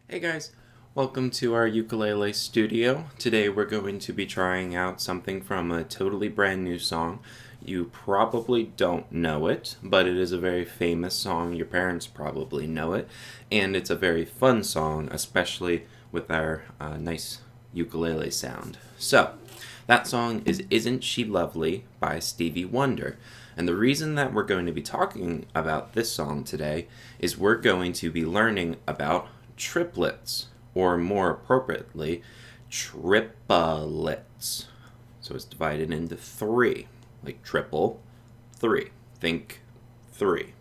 Hey guys, welcome to our ukulele studio. Today we're going to be trying out something from a totally brand new song. You probably don't know it, but it is a very famous song. Your parents probably know it, and it's a very fun song, especially with our nice ukulele sound. So, that song is Isn't She Lovely by Stevie Wonder. And the reason that we're going to be talking about this song today is we're going to be learning about triplets, or more appropriately, triplets. So it's divided into three, like triple, three. Think three.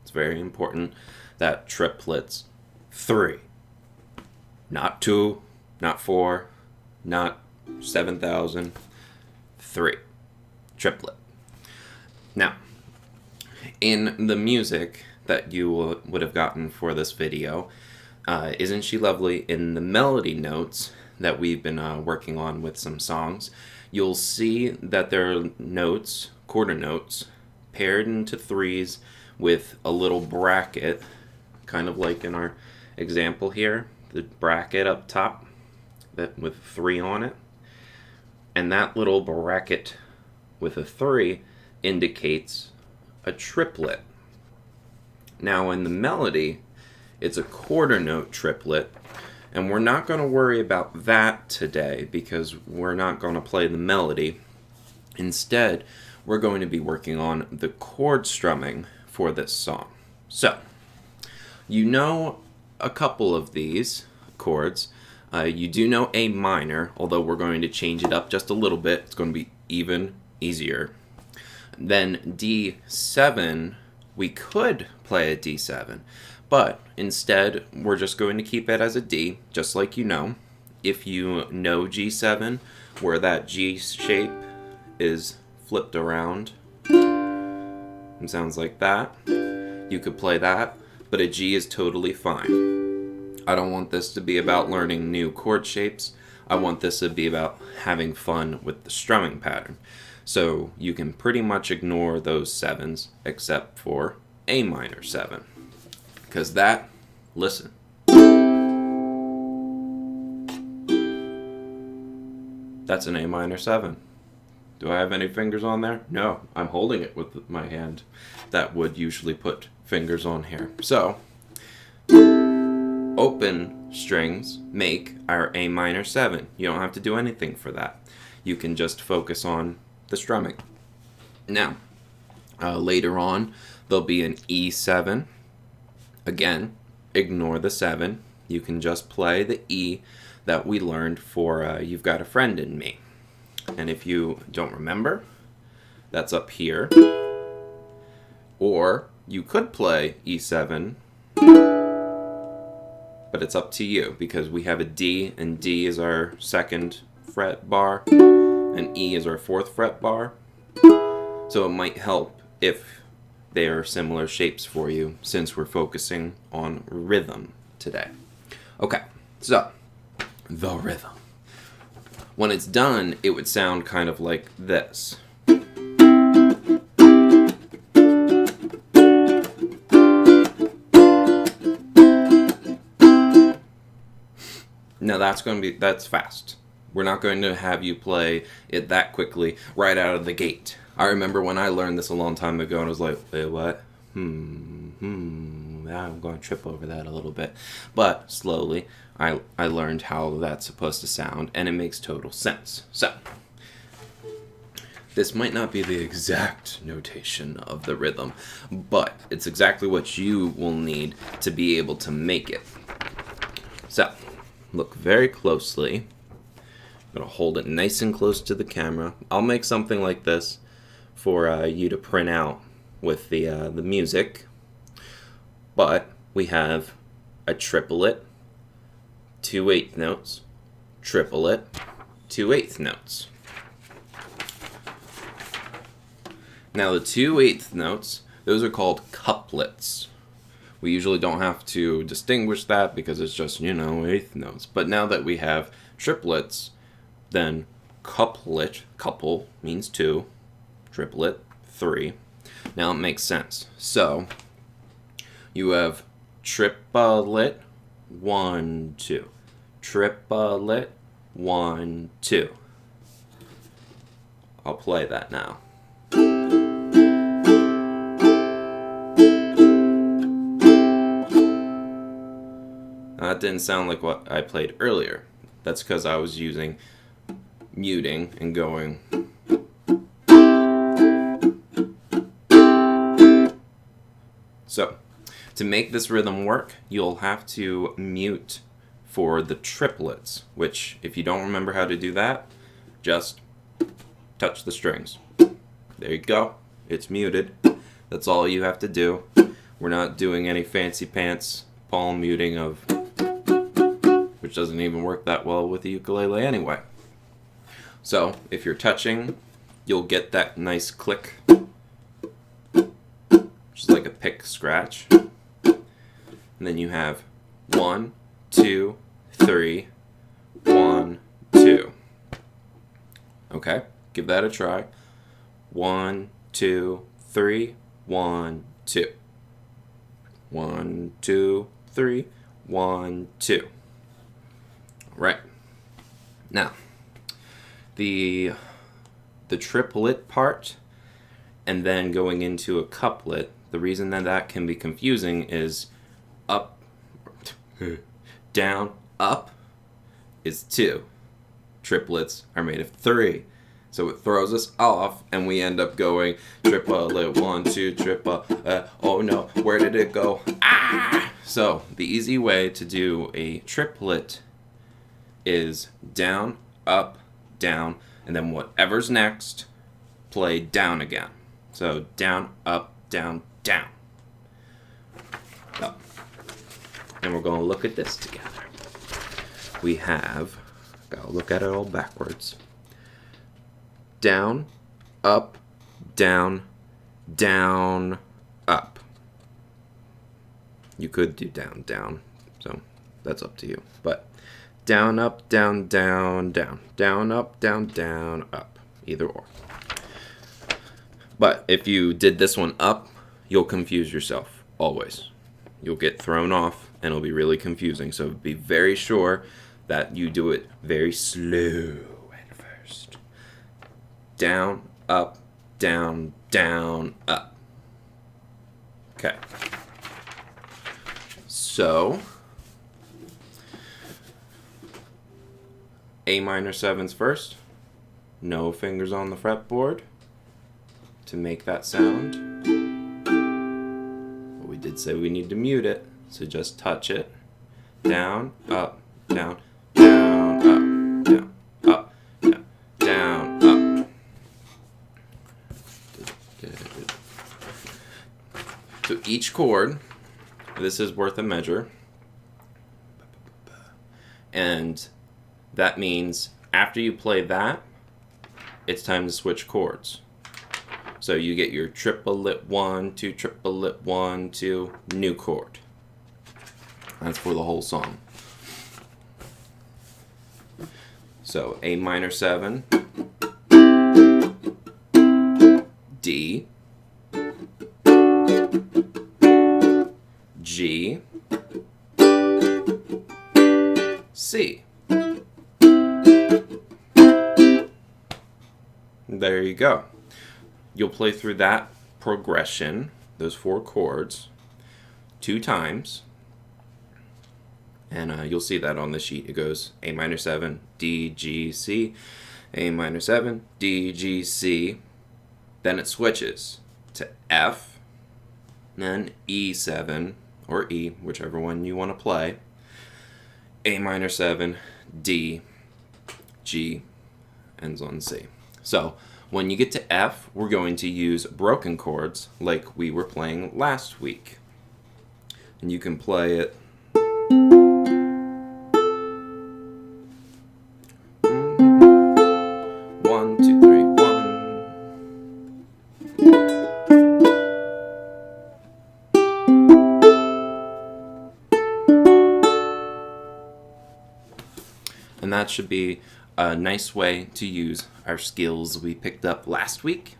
It's very important that triplets, three. Not two, not four, not 7,000, three. Triplet. Now, in the music that you would have gotten for this video, Isn't She Lovely, in the melody notes that we've been working on with some songs, you'll see that there are notes, quarter notes, paired into threes with a little bracket, kind of like in our example here, the bracket up top that with 3 on it. And that little bracket with a 3 indicates a triplet. Now in the melody, it's a quarter note triplet, and we're not going to worry about that today because we're not going to play the melody. Instead, we're going to be working on the chord strumming for this song. So, you know a couple of these chords. You do know A minor, although we're going to change it up just a little bit. It's going to be even easier. Then D7, we could play a D7, but instead we're just going to keep it as a D, just like you know. If you know G7, where that G shape is flipped around, it sounds like that. You could play that, but a G is totally fine. I don't want this to be about learning new chord shapes. I want this to be about having fun with the strumming pattern. So you can pretty much ignore those 7s except for A minor 7. Because that, listen. That's an A minor 7. Do I have any fingers on there? No, I'm holding it with my hand. That would usually put fingers on here. So, open strings make our A minor 7. You don't have to do anything for that. You can just focus on the strumming. Now, later on, there'll be an E7. Again, ignore the 7. You can just play the E that we learned for You've Got a Friend in Me. And if you don't remember, that's up here. Or you could play E7, but it's up to you because we have a D, and D is our 2nd fret bar, and E is our 4th fret bar. So it might help if they are similar shapes for you since we're focusing on rhythm today. Okay, so the rhythm. When it's done, it would sound kind of like this. Now that's fast. We're not going to have you play it that quickly right out of the gate. I remember when I learned this a long time ago and I was like, wait, what? I'm going to trip over that a little bit. But slowly, I learned how that's supposed to sound, and it makes total sense. So, this might not be the exact notation of the rhythm, but it's exactly what you will need to be able to make it. So, look very closely. I'm going to hold it nice and close to the camera. I'll make something like this for you to print out with the music. But we have a triplet, 2/8 notes, triplet, 2/8 notes. Now the 2/8 notes, those are called couplets. We usually don't have to distinguish that because it's just, eighth notes. But now that we have triplets, then couplet, couple means 2, triplet, 3. Now it makes sense. So, you have triplet 1, 2. Triplet, 1, 2. I'll play that now. That didn't sound like what I played earlier. That's because I was using muting and going. So, to make this rhythm work, you'll have to mute for the triplets, which, if you don't remember how to do that, just touch the strings. There you go. It's muted. That's all you have to do. We're not doing any fancy pants palm muting of, which doesn't even work that well with the ukulele anyway. So, if you're touching, you'll get that nice click, which is like a pick scratch. And then you have 1, 2, 3, 1, 2. Okay, give that a try. 1, 2, 3, 1, 2. 1, 2, 3, 1, 2. Right. Now, the triplet part and then going into a couplet, the reason that can be confusing is up, down, up is 2. Triplets are made of 3. So it throws us off and we end up going triplet, 1, 2, triplet, oh no, where did it go? Ah! So the easy way to do a triplet is down, up, down, and then whatever's next, play down again. So down, up, down, down. Up. And we're going to look at this together. We have, gotta look at it all backwards. Down, up, down, down, up. You could do down, down, so that's up to you. But down, up, down, down, down. Down, up, down, down, up. Either or. But if you did this one up, you'll confuse yourself, always. You'll get thrown off, and it'll be really confusing. So be very sure that you do it very slow at first. Down, up, down, down, up. Okay. So A minor 7s first. No fingers on the fretboard to make that sound. But we did say we need to mute it, so just touch it. Down, up, down, down, up, down, up, down, down, up. So each chord, this is worth a measure. And that means after you play that, it's time to switch chords. So you get your triplet 1, 2, triplet 1, 2, new chord. That's for the whole song. So A minor 7, D, G, C. There you go. You'll play through that progression, those 4 chords, 2 times. And you'll see that on the sheet. It goes A minor 7, D, G, C, A minor 7, D, G, C. Then it switches to F, then E7, or E, whichever one you want to play. A minor 7, D, G, ends on C. So when you get to F, we're going to use broken chords like we were playing last week. And you can play it. One, two, three, one. And that should be a nice way to use our skills we picked up last week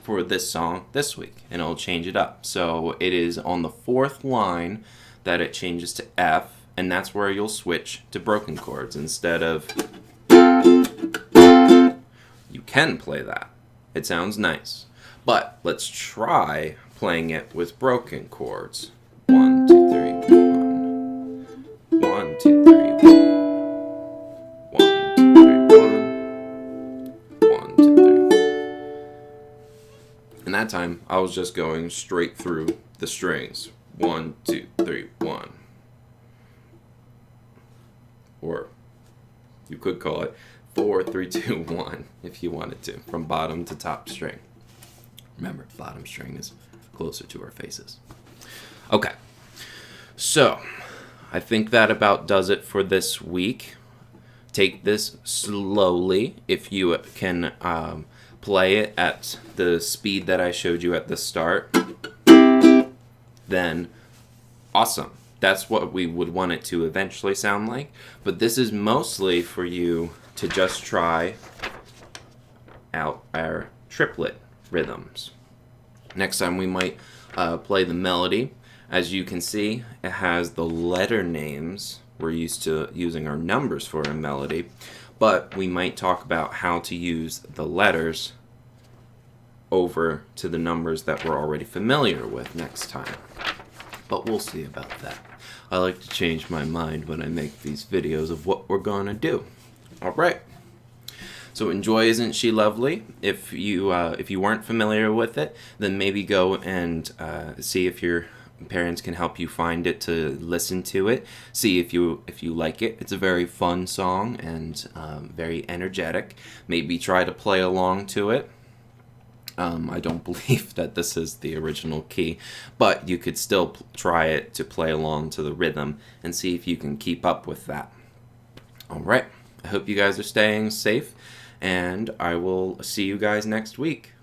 for this song this week, and it'll change it up. So it is on the 4th line that it changes to F, and that's where you'll switch to broken chords instead of. You can play that. It sounds nice. But let's try playing it with broken chords. 1, 2, 3, 1. 1, 2, 3, 1. 1, 2, 3, 1. 1, 2, 3. And that time, I was just going straight through the strings. 1, 2, 3, 1. Or you could call it 4, 3, 2, 1 if you wanted to, from bottom to top string. Remember, bottom string is closer to our faces. Okay, so I think that about does it for this week. Take this slowly. If you can play it at the speed that I showed you at the start, then awesome. That's what we would want it to eventually sound like. But this is mostly for you to just try out our triplet rhythms. Next time we might play the melody. As you can see, it has the letter names. We're used to using our numbers for a melody, but we might talk about how to use the letters over to the numbers that we're already familiar with next time. But we'll see about that. I like to change my mind when I make these videos of what we're gonna do. All right. So enjoy Isn't She Lovely? If you weren't familiar with it, then maybe go and see if your parents can help you find it to listen to it. See if you like it. It's a very fun song and very energetic. Maybe try to play along to it. I don't believe that this is the original key, but you could still try it to play along to the rhythm and see if you can keep up with that. All right. I hope you guys are staying safe, and I will see you guys next week.